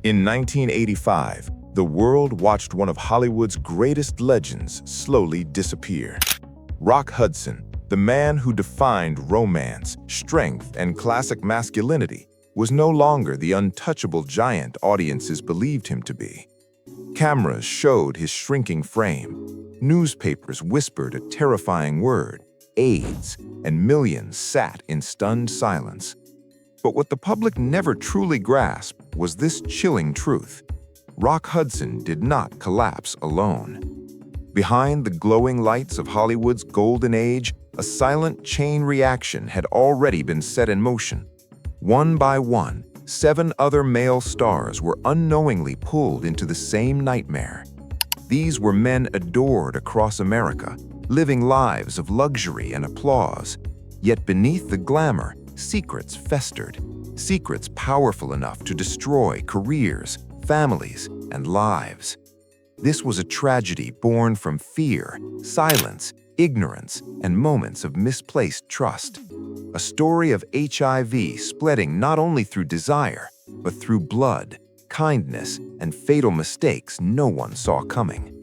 In 1985, the world watched one of Hollywood's greatest legends slowly disappear. Rock Hudson, the man who defined romance, strength, and classic masculinity, was no longer the untouchable giant audiences believed him to be. Cameras showed his shrinking frame. Newspapers whispered a terrifying word, AIDS, and millions sat in stunned silence. But what the public never truly grasped was this chilling truth. Rock Hudson did not collapse alone. Behind the glowing lights of Hollywood's golden age, a silent chain reaction had already been set in motion. One by one, 7 other male stars were unknowingly pulled into the same nightmare. These were men adored across America, living lives of luxury and applause. Yet beneath the glamour, secrets festered, secrets powerful enough to destroy careers, families, and lives. This was a tragedy born from fear, silence, ignorance, and moments of misplaced trust. A story of HIV spreading not only through desire, but through blood, kindness, and fatal mistakes no one saw coming.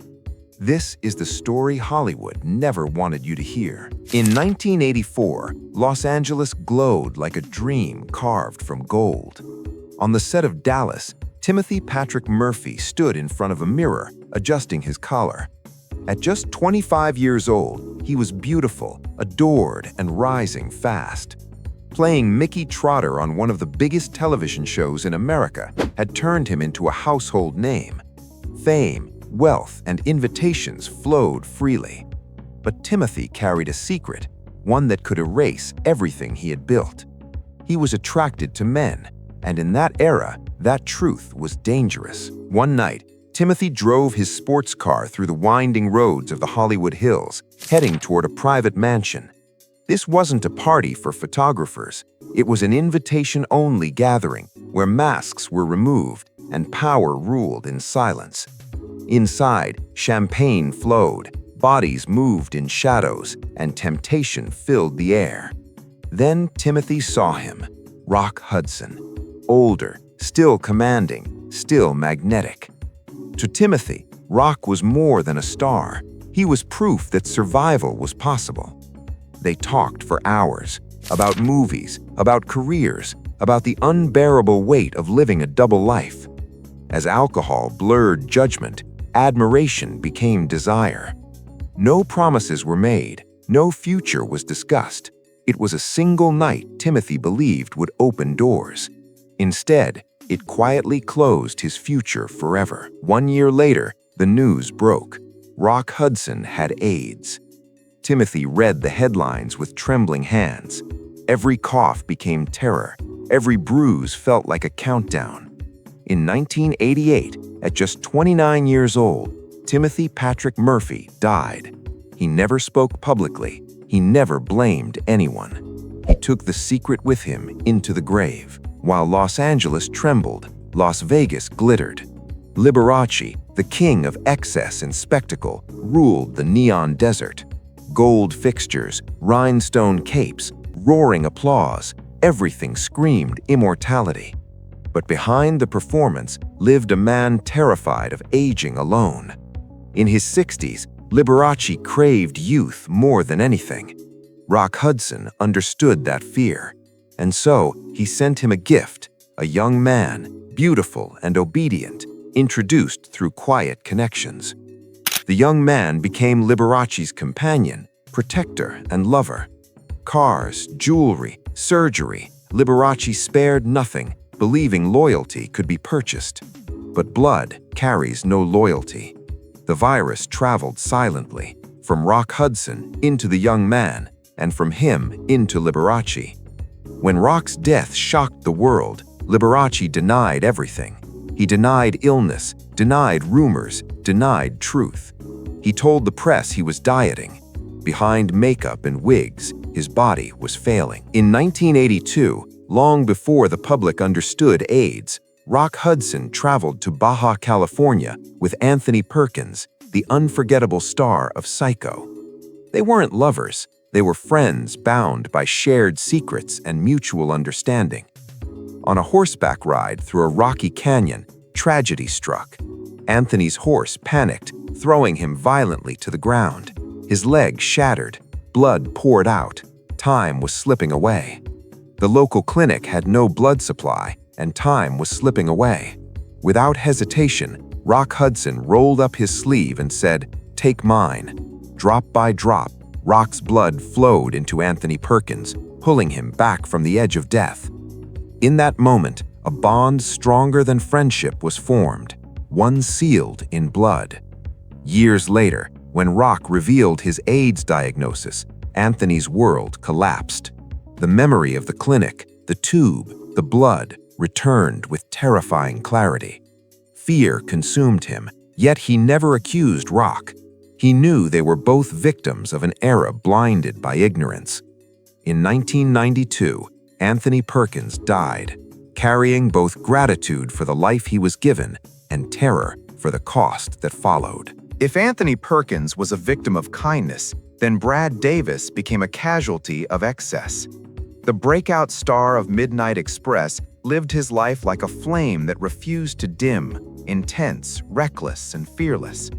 This is the story Hollywood never wanted you to hear. In 1984, Los Angeles glowed like a dream carved from gold. On the set of Dallas, Timothy Patrick Murphy stood in front of a mirror, adjusting his collar. At just 25 years old, he was beautiful, adored, and rising fast. Playing Mickey Trotter on one of the biggest television shows in America had turned him into a household name. Fame, wealth, and invitations flowed freely. But Timothy carried a secret, one that could erase everything he had built. He was attracted to men, and in that era, that truth was dangerous. One night, Timothy drove his sports car through the winding roads of the Hollywood Hills, heading toward a private mansion. This wasn't a party for photographers. It was an invitation-only gathering where masks were removed and power ruled in silence. Inside, champagne flowed, bodies moved in shadows, and temptation filled the air. Then Timothy saw him, Rock Hudson. Older, still commanding, still magnetic. To Timothy, Rock was more than a star. He was proof that survival was possible. They talked for hours, about movies, about careers, about the unbearable weight of living a double life. As alcohol blurred judgment, admiration became desire. No promises were made, no future was discussed. It was a single night Timothy believed would open doors. Instead, it quietly closed his future forever. 1 year later, the news broke. Rock Hudson had AIDS. Timothy read the headlines with trembling hands. Every cough became terror. Every bruise felt like a countdown. In 1988, at just 29 years old, Timothy Patrick Murphy died. He never spoke publicly. He never blamed anyone. He took the secret with him into the grave. While Los Angeles trembled, Las Vegas glittered. Liberace, the king of excess and spectacle, ruled the neon desert. Gold fixtures, rhinestone capes, roaring applause, everything screamed immortality. But behind the performance lived a man terrified of aging alone. In his 60s, Liberace craved youth more than anything. Rock Hudson understood that fear. And so, he sent him a gift, a young man, beautiful and obedient, introduced through quiet connections. The young man became Liberace's companion, protector, and lover. Cars, jewelry, surgery, Liberace spared nothing, believing loyalty could be purchased. But blood carries no loyalty. The virus traveled silently, from Rock Hudson into the young man, and from him into Liberace. When Rock's death shocked the world, Liberace denied everything. He denied illness, denied rumors, denied truth. He told the press he was dieting. Behind makeup and wigs, his body was failing. In 1982, long before the public understood AIDS, Rock Hudson traveled to Baja California with Anthony Perkins, the unforgettable star of Psycho. They weren't lovers. They were friends bound by shared secrets and mutual understanding. On a horseback ride through a rocky canyon, tragedy struck. Anthony's horse panicked, throwing him violently to the ground. His leg shattered, blood poured out. Time was slipping away. The local clinic had no blood supply, and time was slipping away. Without hesitation, Rock Hudson rolled up his sleeve and said, "Take mine." Drop by drop, Rock's blood flowed into Anthony Perkins, pulling him back from the edge of death. In that moment, a bond stronger than friendship was formed, one sealed in blood. Years later, when Rock revealed his AIDS diagnosis, Anthony's world collapsed. The memory of the clinic, the tube, the blood, returned with terrifying clarity. Fear consumed him, yet he never accused Rock. He knew they were both victims of an era blinded by ignorance. In 1992, Anthony Perkins died, carrying both gratitude for the life he was given and terror for the cost that followed. If Anthony Perkins was a victim of kindness, then Brad Davis became a casualty of excess. The breakout star of Midnight Express lived his life like a flame that refused to dim, intense, reckless, and fearless.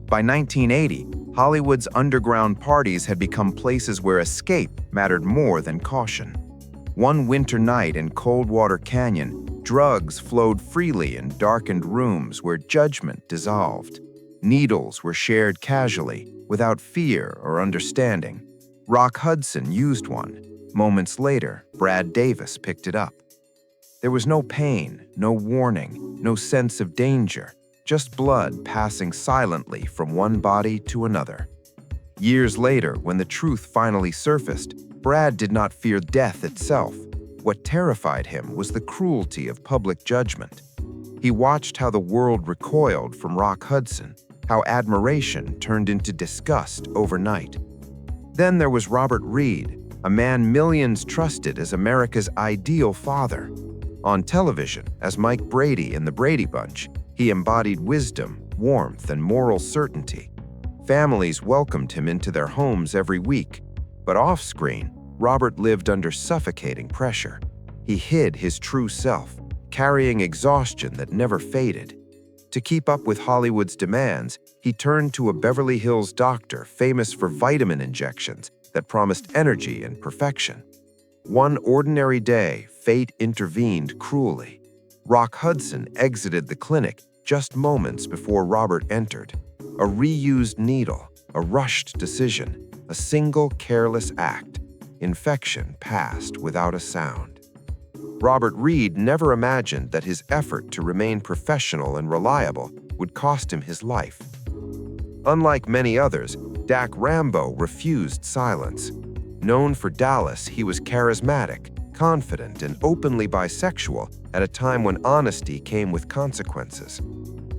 By 1980, Hollywood's underground parties had become places where escape mattered more than caution. One winter night in Coldwater Canyon, drugs flowed freely in darkened rooms where judgment dissolved. Needles were shared casually, without fear or understanding. Rock Hudson used one. Moments later, Brad Davis picked it up. There was no pain, no warning, no sense of danger, just blood passing silently from one body to another. Years later, when the truth finally surfaced, Brad did not fear death itself. What terrified him was the cruelty of public judgment. He watched how the world recoiled from Rock Hudson, how admiration turned into disgust overnight. Then there was Robert Reed, a man millions trusted as America's ideal father. On television, as Mike Brady in The Brady Bunch, he embodied wisdom, warmth, and moral certainty. Families welcomed him into their homes every week, but off-screen, Robert lived under suffocating pressure. He hid his true self, carrying exhaustion that never faded. To keep up with Hollywood's demands, he turned to a Beverly Hills doctor famous for vitamin injections that promised energy and perfection. One ordinary day, fate intervened cruelly. Rock Hudson exited the clinic just moments before Robert entered. A reused needle, a rushed decision, a single careless act. Infection passed without a sound. Robert Reed never imagined that his effort to remain professional and reliable would cost him his life. Unlike many others, Dak Rambo refused silence. Known for Dallas, he was charismatic, confident, and openly bisexual at a time when honesty came with consequences.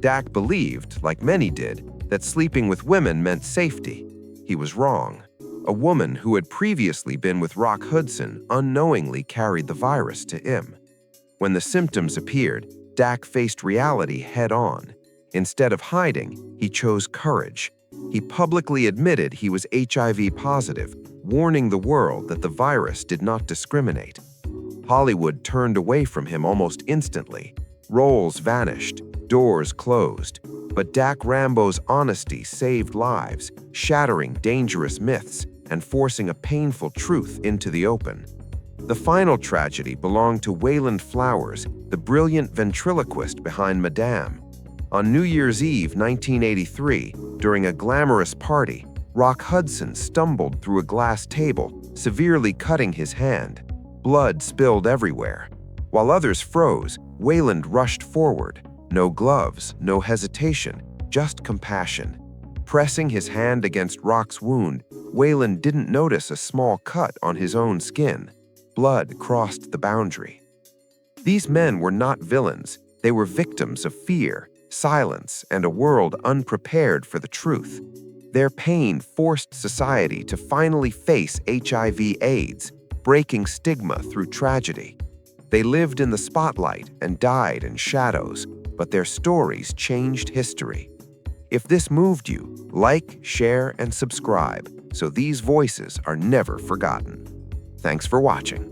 Dak believed, like many did, that sleeping with women meant safety. He was wrong. A woman who had previously been with Rock Hudson unknowingly carried the virus to him. When the symptoms appeared, Dak faced reality head-on. Instead of hiding, he chose courage. He publicly admitted he was HIV positive, warning the world that the virus did not discriminate. Hollywood turned away from him almost instantly. Roles vanished, doors closed. But Dak Rambo's honesty saved lives, shattering dangerous myths and forcing a painful truth into the open. The final tragedy belonged to Wayland Flowers, the brilliant ventriloquist behind Madame. On New Year's Eve 1983, during a glamorous party, Rock Hudson stumbled through a glass table, severely cutting his hand. Blood spilled everywhere. While others froze, Wayland rushed forward. No gloves, no hesitation, just compassion. Pressing his hand against Rock's wound, Wayland didn't notice a small cut on his own skin. Blood crossed the boundary. These men were not villains. They were victims of fear, silence, and a world unprepared for the truth. Their pain forced society to finally face HIV/AIDS, breaking stigma through tragedy. They lived in the spotlight and died in shadows, but their stories changed history. If this moved you, like, share, and subscribe so these voices are never forgotten. Thanks for watching.